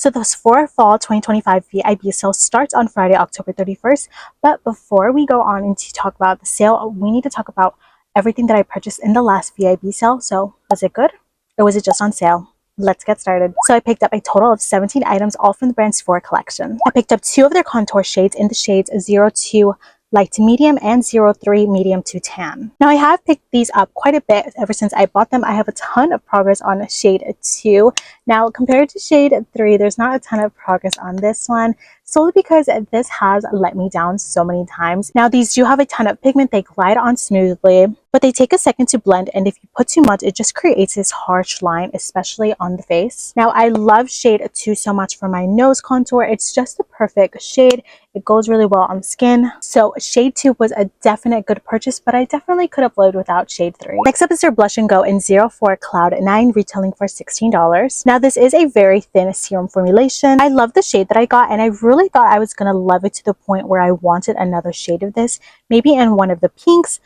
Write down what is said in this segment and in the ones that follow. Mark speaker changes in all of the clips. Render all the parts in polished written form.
Speaker 1: So the Sephora Fall 2025 VIB sale starts on Friday, October 31st. But before we go on and to talk about the sale, we need to talk about everything that I purchased in the last VIB sale. So was it good or was it just on sale? Let's get started. So I picked up a total of 17 items, all from the brand Sephora Collection. I picked up 2 of their contour shades in the shades 02 light to medium and 03 medium to tan. Now I have picked these up quite a bit ever since I bought them. I have a ton of progress on shade 2. Now compared to shade 3, there's not a ton of progress on this one, solely because this has let me down so many times. Now these do have a ton of pigment, they glide on smoothly, but they take a second to blend, and if you put too much, it just creates this harsh line, especially on the face. Now I love shade 2 so much for my nose contour. It's just the perfect shade. It goes really well on skin. So shade 2 was a definite good purchase, but I definitely could have lived without shade 3. Next up is their Blush and Go in 04 Cloud 9, retailing for $16. Now this is a very thin serum formulation. I love the shade that I got, and I really thought I was going to love it to the point where I wanted another shade of this, maybe in one of the pinks.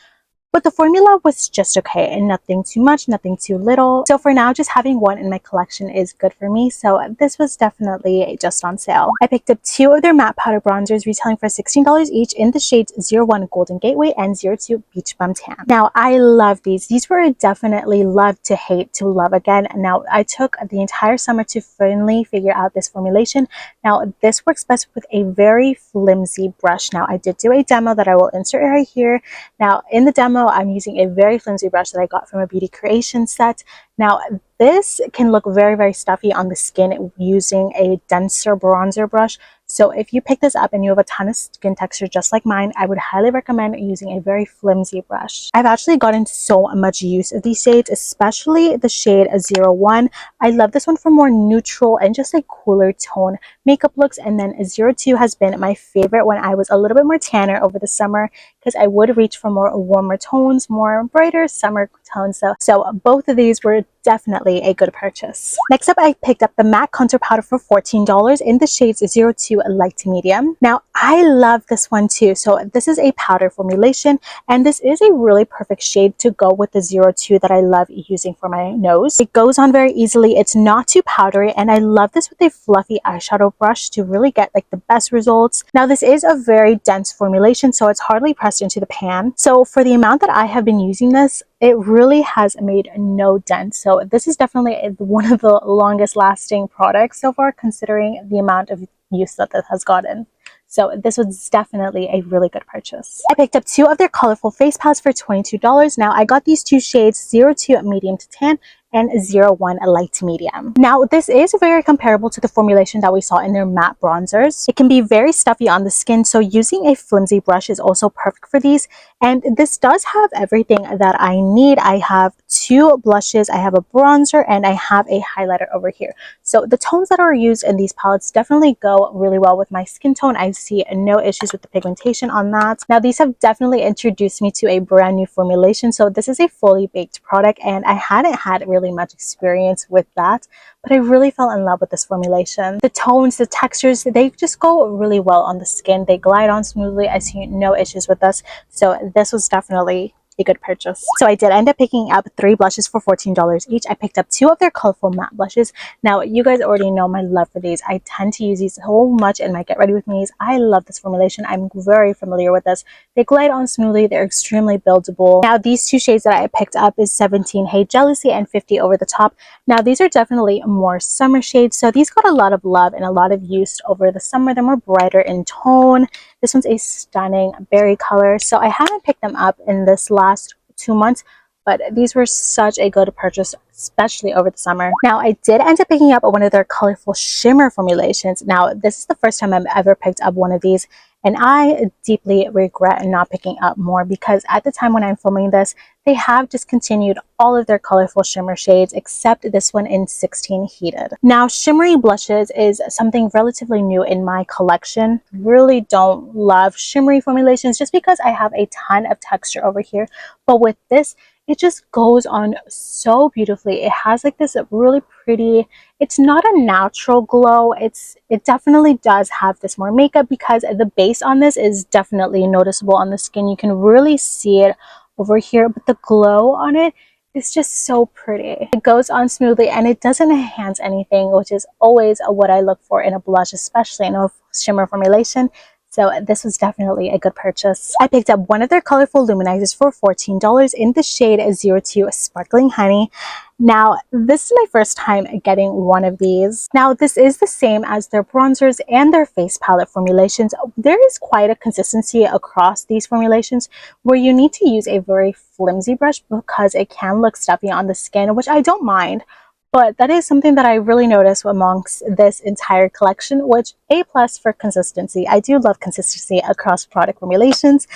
Speaker 1: But the formula was just okay, and nothing too much, nothing too little. So for now, just having one in my collection is good for me. So this was definitely just on sale. I picked up 2 of their matte powder bronzers, retailing for $16 each in the shades 01 Golden Gateway and 02 Beach Bum Tan. Now I love these. These were definitely love to hate to love again. Now I took the entire summer to finally figure out this formulation. Now this works best with a very flimsy brush. Now I did do a demo that I will insert right here. Now in the demo, I'm using a very flimsy brush that I got from a beauty creation set. Now this can look very, very stuffy on the skin using a denser bronzer brush. So if you pick this up and you have a ton of skin texture just like mine, I would highly recommend using a very flimsy brush. I've actually gotten so much use of these shades, especially the shade 01. I love this one for more neutral and just like cooler tone makeup looks. And then 02 has been my favorite when I was a little bit more tanner over the summer, because I would reach for more warmer tones, more brighter summer tones. So both of these were definitely a good purchase. Next up, I picked up the matte contour powder for $14 in the shades 02 light to medium. Now I love this one too. So this is a powder formulation, and this is a really perfect shade to go with the 02 that I love using for my nose. It goes on very easily. It's not too powdery, and I love this with a fluffy eyeshadow brush to really get like the best results. Now this is a very dense formulation, so it's hardly pressed into the pan. So for the amount that I have been using this, it really has made no dent. So this is definitely one of the longest lasting products so far, considering the amount of use that this has gotten. So this was definitely a really good purchase. I picked up 2 of their colorful face palettes for $22. Now I got these 2 shades 02 medium to tan and 01 light to medium. Now this is very comparable to the formulation that we saw in their matte bronzers. It can be very stuffy on the skin, so using a flimsy brush is also perfect for these. And this does have everything that I need. I have 2 blushes, I have a bronzer, and I have a highlighter over here. So the tones that are used in these palettes definitely go really well with my skin tone. I see no issues with the pigmentation on that. Now these have definitely introduced me to a brand new formulation. So this is a fully baked product, and I hadn't had really much experience with that, but I really fell in love with this formulation. The tones, the textures, they just go really well on the skin. They glide on smoothly. I see no issues with this. So this was definitely a good purchase. So I did end up picking up 3 blushes for $14 each. I picked up 2 of their colorful matte blushes. Now you guys already know my love for these. I tend to use these so much in my get ready with me's. I love this formulation. I'm very familiar with this. They glide on smoothly. They're extremely buildable. Now these 2 shades that I picked up is 17 Hey Jealousy and 50 Over the Top. Now these are definitely more summer shades, so these got a lot of love and a lot of use over the summer. They're more brighter in tone. This one's a stunning berry color, so I haven't picked them up in this last 2 months, but these were such a good purchase, especially over the summer. Now I did end up picking up one of their colorful shimmer formulations. Now this is the first time I've ever picked up one of these, and I deeply regret not picking up more, because at the time when I'm filming this, they have discontinued all of their colorful shimmer shades except this one in 16 Heated. Now shimmery blushes is something relatively new in my collection. Really don't love shimmery formulations just because I have a ton of texture over here, but with this, it just goes on so beautifully. It has like this really pretty, it's not a natural glow. It definitely does have this more makeup, because the base on this is definitely noticeable on the skin. You can really see it over here, but the glow on it It's just so pretty. It goes on smoothly and it doesn't enhance anything, which is always what I look for in a blush, especially in a shimmer formulation. So this was definitely a good purchase. I picked up one of their colorful luminizers for $14 in the shade 02 Sparkling Honey. Now, this is my first time getting one of these. Now, this is the same as their bronzers and their face palette formulations. There is quite a consistency across these formulations where you need to use a very flimsy brush because it can look stuffy on the skin, which I don't mind. But that is something that I really noticed amongst this entire collection, which A+ for consistency. I do love consistency across product formulations.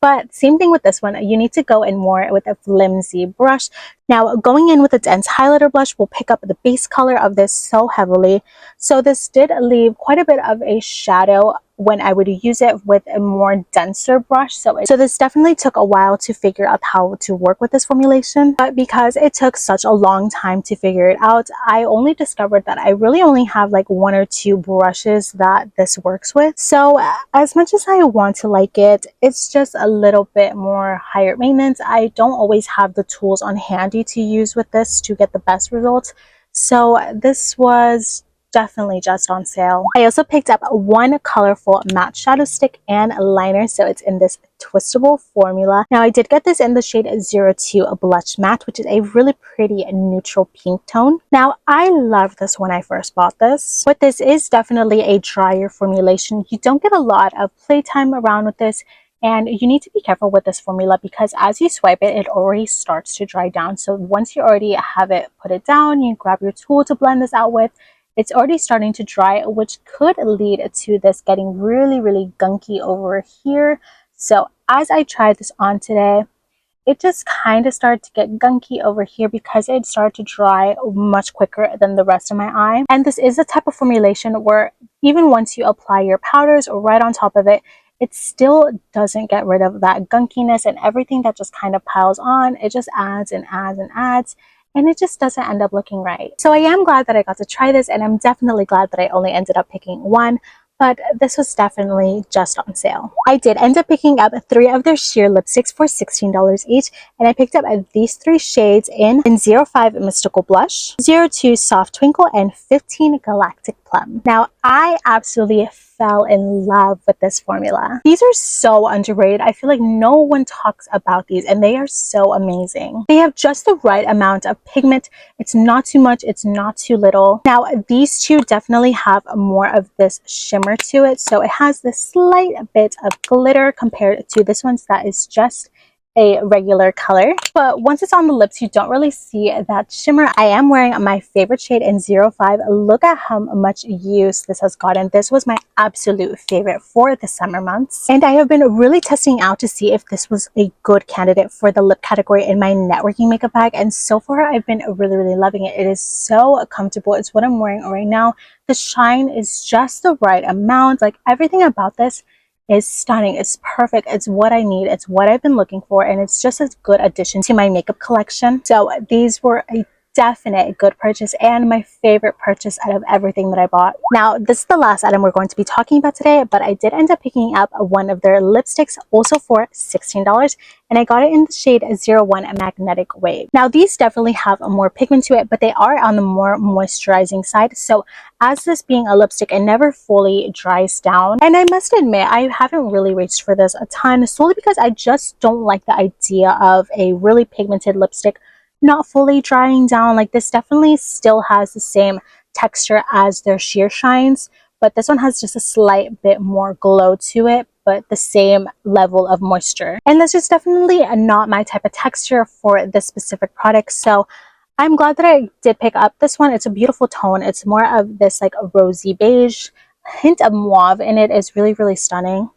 Speaker 1: But same thing with this one, you need to go in more with a flimsy brush. Now, going in with a dense highlighter blush will pick up the base color of this so heavily. So this did leave quite a bit of a shadow when I would use it with a more denser brush. So this definitely took a while to figure out how to work with this formulation. But because it took such a long time to figure it out, I only discovered that I really only have like 1 or 2 brushes that this works with. So as much as I want to like it, it's just a little bit more higher maintenance. I don't always have the tools on handy to use with this to get the best results. So this was definitely just on sale. I also picked up one colorful matte shadow stick and liner, so it's in this twistable formula. Now I did get this in the shade 02 Blush Matte, which is a really pretty neutral pink tone. Now I loved this when I first bought this, but this is definitely a drier formulation. You don't get a lot of playtime around with this, and you need to be careful with this formula because as you swipe it, it already starts to dry down. So once you already have it put it down, you grab your tool to blend this out with, it's already starting to dry, which could lead to this getting really gunky over here. So as I tried this on today, it just kind of started to get gunky over here because it started to dry much quicker than the rest of my eye. And this is a type of formulation where even once you apply your powders or right on top of it, it still doesn't get rid of that gunkiness and everything that just kind of piles on. It just adds and adds and adds, and it just doesn't end up looking right. So I am glad that I got to try this, and I'm definitely glad that I only ended up picking one, but this was definitely just on sale. I did end up picking up 3 of their sheer lipsticks for $16 each, and I picked up these 3 shades in 05 Mystical Blush, 02 Soft Twinkle, and 15 Galactic Plum. Now, I absolutely fell in love with this formula. These are so underrated. I feel like no one talks about these, and they are so amazing. They have just the right amount of pigment. It's not too much, it's not too little. Now, these two definitely have more of this shimmer to it, so it has this slight bit of glitter compared to this one's that is just a regular color. But once it's on the lips, you don't really see that shimmer. I am wearing my favorite shade in 05. Look at how much use this has gotten. This was my absolute favorite for the summer months, and I have been really testing out to see if this was a good candidate for the lip category in my networking makeup bag, and so far I've been really loving it. It is so comfortable. It's what I'm wearing right now. The shine is just the right amount. Like, everything about this is stunning. It's perfect. It's what I need. It's what I've been looking for, and it's just a good addition to my makeup collection. So these were a definite good purchase and my favorite purchase out of everything that I bought. Now, this is the last item we're going to be talking about today, but I did end up picking up one of their lipsticks also for $16, and I got it in the shade 01 Magnetic Wave. Now, these definitely have more pigment to it, but they are on the more moisturizing side. So as this being a lipstick, it never fully dries down. And I must admit, I haven't really reached for this a ton, solely because I just don't like the idea of a really pigmented lipstick not fully drying down. Like, this definitely still has the same texture as their sheer shines, but this one has just a slight bit more glow to it, but the same level of moisture. And that's just definitely not my type of texture for this specific product. So I'm glad that I did pick up this one. It's a beautiful tone. It's more of this like a rosy beige, hint of mauve in it. Is really stunning.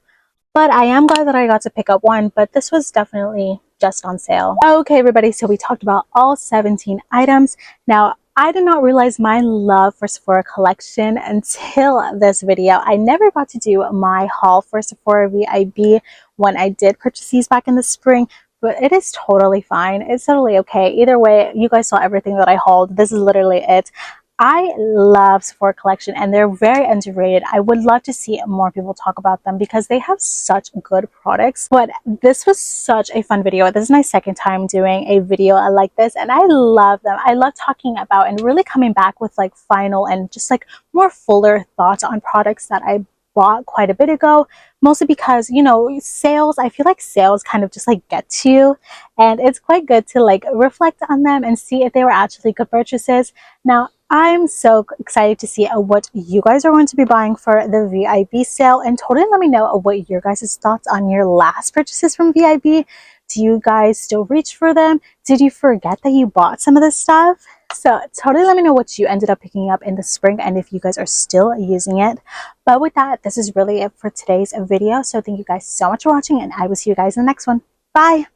Speaker 1: But I am glad that I got to pick up one, but this was definitely just on sale. Okay, everybody, so we talked about all 17 items. Now, I did not realize my love for Sephora Collection until this video. I never got to do my haul for Sephora VIB when I did purchase these back in the spring, but it is totally fine. It's totally okay. Either way, you guys saw everything that I hauled. This is literally it. I love Sephora Collection and they're very underrated. I would love to see more people talk about them because they have such good products. But this was such a fun video. This is my second time doing a video like this and I love them. I love talking about and really coming back with like final and just like more fuller thoughts on products that I bought quite a bit ago, mostly because, you know, sales, I feel like sales kind of just like get to you, and it's quite good to like reflect on them and see if they were actually good purchases. Now I'm so excited to see what you guys are going to be buying for the VIB sale, and totally let me know what your guys' thoughts on your last purchases from VIB. Do you guys still reach for them? Did you forget that you bought some of this stuff? So totally let me know what you ended up picking up in the spring and if you guys are still using it. But with that, this is really it for today's video. So thank you guys so much for watching and I will see you guys in the next one. Bye!